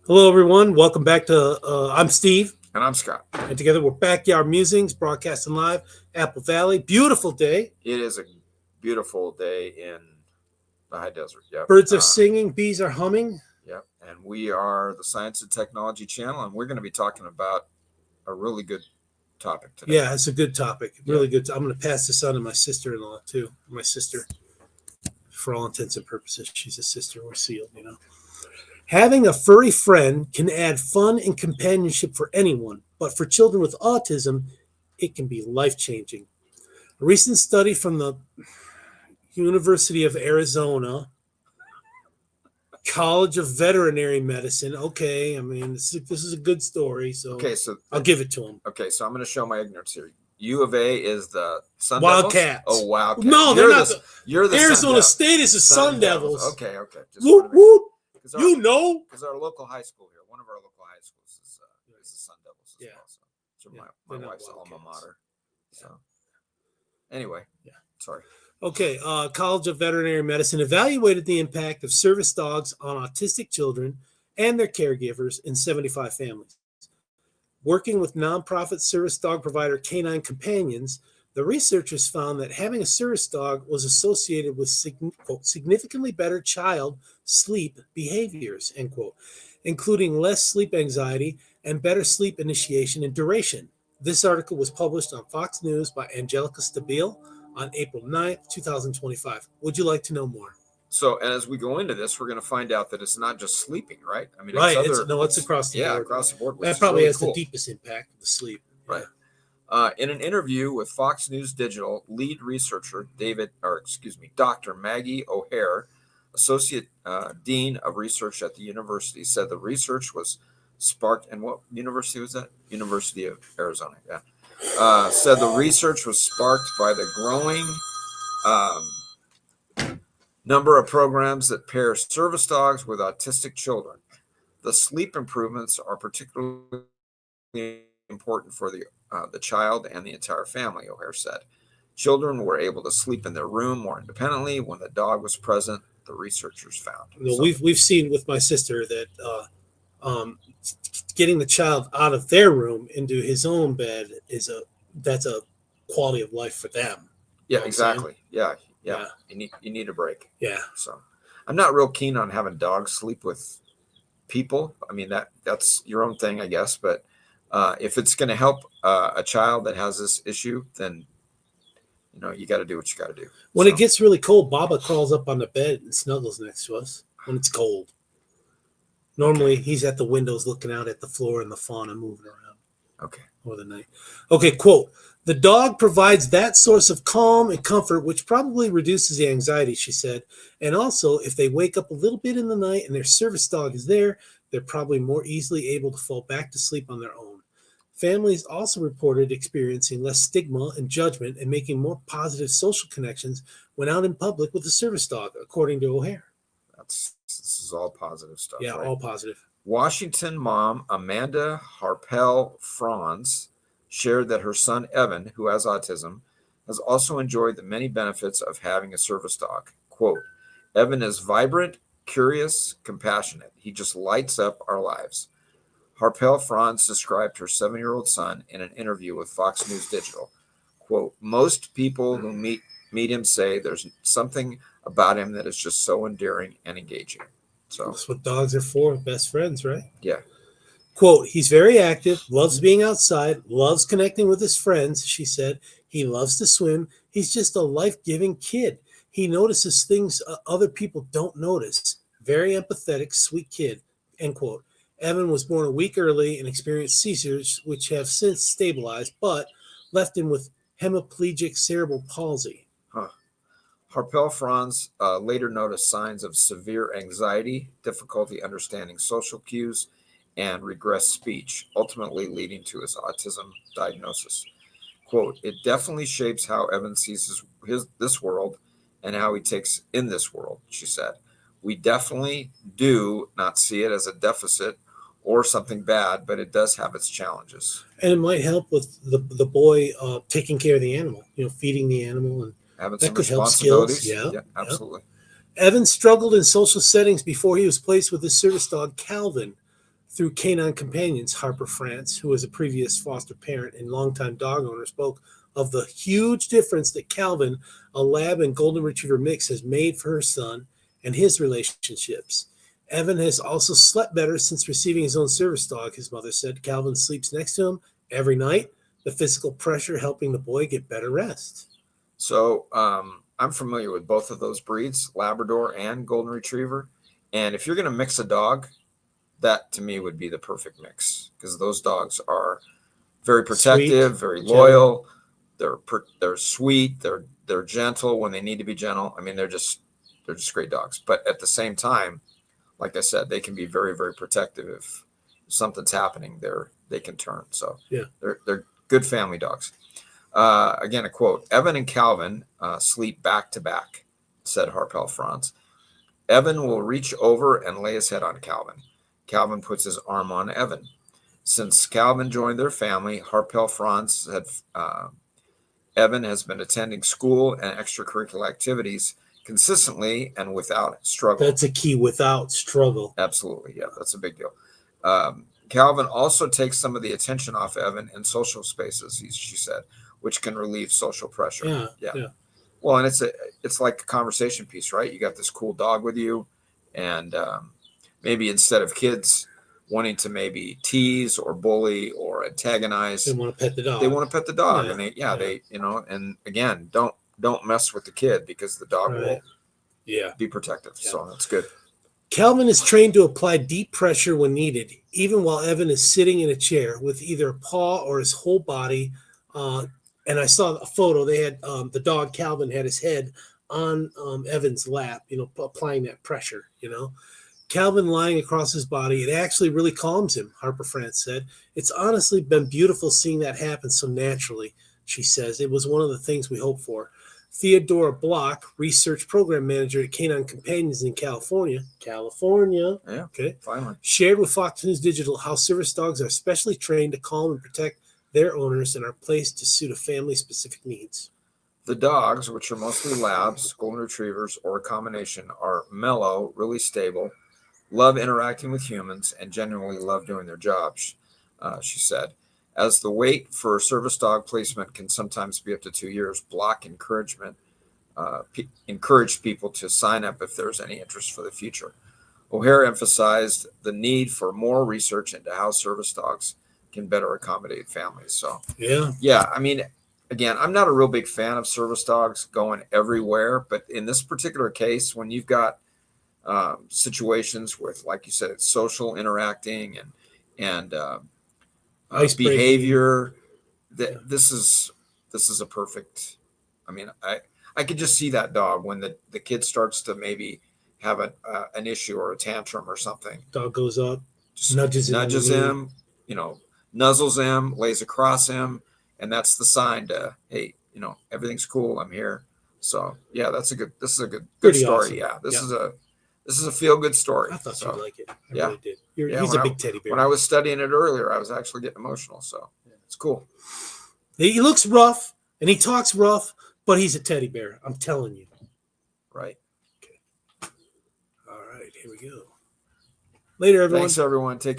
Hello, everyone. Welcome back to. I'm Steve, And I'm Scott. and together we're Backyard Musings, broadcasting live, Apple Valley. Beautiful day. It is a beautiful day in the high desert. Yep. Birds are singing, bees are humming. Yep. And we are the Science and Technology channel, and we're going to be talking about a really good topic today. Yeah, it's a good topic. Really good. I'm going to pass this on to my sister-in-law too. My sister, for all intents and purposes, she's a sister. We're sealed. Having a furry friend can add fun and companionship for anyone, but for children with autism, it can be life-changing. A recent study from the University of Arizona College of Veterinary Medicine. Okay, I mean, this is a good story, so I'll give it to him. Okay, so I'm going to show my ignorance here. U of A is the Sun Wildcats. Devils? Oh, Wildcats. No, they're not. You're the Arizona State is the Sun Devils. Okay. Whoop, whoop. Because our local high school here, one of our local high schools is the Sun Devils as well. So my wife's alma mater. So anyway, sorry. Okay, College of Veterinary Medicine evaluated the impact of service dogs on autistic children and their caregivers in 75 families. Working with nonprofit service dog provider Canine Companions, the researchers found that having a service dog was associated with significantly better child sleep behaviors, end quote, including less sleep anxiety and better sleep initiation and duration. This article was published on Fox News by Angelica Stabile on April 9th, 2025. Would you like to know more? So, and as we go into this, we're going to find out that it's not just sleeping, right? I mean, right. It's across the board. Yeah, across the board. That probably has the deepest impact, the sleep. Right. In an interview with Fox News Digital, lead researcher Dr. Maggie O'Hare, Associate Dean of Research at the university, said the research was sparked. And what university was that? University of Arizona. Yeah. Said the research was sparked by the growing number of programs that pair service dogs with autistic children. The sleep improvements are particularly important for the child and the entire family, O'Hare said. Children were able to sleep in their room more independently when the dog was present, the researchers found. No, we've seen with my sister that getting the child out of their room into his own bed that's a quality of life for them. Yeah, exactly. Yeah. You need a break. Yeah. So I'm not real keen on having dogs sleep with people. I mean, that's your own thing, I guess. But if it's going to help a child that has this issue, then you got to do what you got to do. When it gets really cold, Baba crawls up on the bed and snuggles next to us when it's cold. Normally, he's at the windows looking out at the floor and the fauna moving around. Okay. Or the night. Okay, quote. The dog provides that source of calm and comfort, which probably reduces the anxiety, she said. And also, if they wake up a little bit in the night and their service dog is there, they're probably more easily able to fall back to sleep on their own. Families also reported experiencing less stigma and judgment and making more positive social connections when out in public with a service dog, according to O'Hare. This is all positive stuff. Yeah, right? All positive. Washington mom Amanda Harpel Franz shared that her son Evan, who has autism, has also enjoyed the many benefits of having a service dog. Quote, Evan is vibrant, curious, compassionate. He just lights up our lives. Harpel Franz described her 7-year-old son in an interview with Fox News Digital. Quote, most people who meet him say there's something about him that is just so endearing and engaging. So that's what dogs are for, best friends, right? Yeah. Quote, he's very active, loves being outside, loves connecting with his friends, she said. He loves to swim. He's just a life-giving kid. He notices things other people don't notice. Very empathetic, sweet kid, end quote. Evan was born a week early and experienced seizures, which have since stabilized, but left him with hemiplegic cerebral palsy. Harpel Franz later noticed signs of severe anxiety, difficulty understanding social cues, and regressed speech, ultimately leading to his autism diagnosis. Quote, it definitely shapes how Evan sees this world and how he takes in this world, she said. We definitely do not see it as a deficit or something bad, but it does have its challenges. And it might help with the boy taking care of the animal, feeding the animal, and having that some could help skills. Yeah, absolutely. Evan struggled in social settings before he was placed with his service dog, Calvin. Through Canine Companions, Harper France, who was a previous foster parent and longtime dog owner, spoke of the huge difference that Calvin, a lab and golden retriever mix, has made for her son and his relationships. Evan has also slept better since receiving his own service dog, his mother said. Calvin sleeps next to him every night, the physical pressure helping the boy get better rest. So I'm familiar with both of those breeds, Labrador and Golden Retriever. And if you're going to mix a dog, that to me would be the perfect mix, because those dogs are very protective, sweet, very loyal. They're sweet. They're gentle when they need to be gentle. I mean, they're just great dogs. But at the same time, like I said, they can be very, very protective. If something's happening, they can turn. So yeah, they're good family dogs. Again, a quote: Evan and Calvin sleep back to back, said Harpel Franz. Evan will reach over and lay his head on Calvin. Calvin puts his arm on Evan. Since Calvin joined their family, Harpel Franz said Evan has been attending school and extracurricular activities consistently and without struggle. That's a key, without struggle. Absolutely. Yeah, that's a big deal. Calvin also takes some of the attention off Evan in social spaces, she said, which can relieve social pressure. Yeah. Well, and it's like a conversation piece, right? You got this cool dog with you, and maybe instead of kids wanting to maybe tease or bully or antagonize, they want to pet the dog. And they and again, don't mess with the kid, because the dog will be protective. Yeah. So that's good. Calvin is trained to apply deep pressure when needed, even while Evan is sitting in a chair with either a paw or his whole body. And I saw a photo. They had the dog Calvin had his head on Evan's lap, applying that pressure, Calvin lying across his body. It actually really calms him, Harper France said. It's honestly been beautiful seeing that happen so naturally, she says. It was one of the things we hoped for. Theodora Block, research program manager at Canine Companions in California, finally, shared with Fox News Digital how service dogs are specially trained to calm and protect their owners and are placed to suit a family's specific needs. The dogs, which are mostly labs, golden retrievers, or a combination, are mellow, really stable, love interacting with humans, and genuinely love doing their jobs, she said. As the wait for service dog placement can sometimes be up to 2 years, Block encouraged people to sign up if there's any interest for the future. O'Hare emphasized the need for more research into how service dogs can better accommodate families. So yeah, I mean, again, I'm not a real big fan of service dogs going everywhere, but in this particular case, when you've got situations with, like you said, it's social interacting and behavior, this is a perfect. I mean, I could just see that dog when the kid starts to maybe have an issue or a tantrum or something. Dog goes up, just nudges him, nuzzles him, lays across him, and that's the sign to, hey, everything's cool, I'm here. So yeah, this is a good story. Awesome. Yeah, this is a feel good story. I thought you'd like it. I really did. He's a big teddy bear. When I was studying it earlier, I was actually getting emotional. So it's cool. He looks rough and he talks rough, but he's a teddy bear. I'm telling you. Right. Okay. All right. Here we go. Later, everyone. Thanks, everyone. Take care.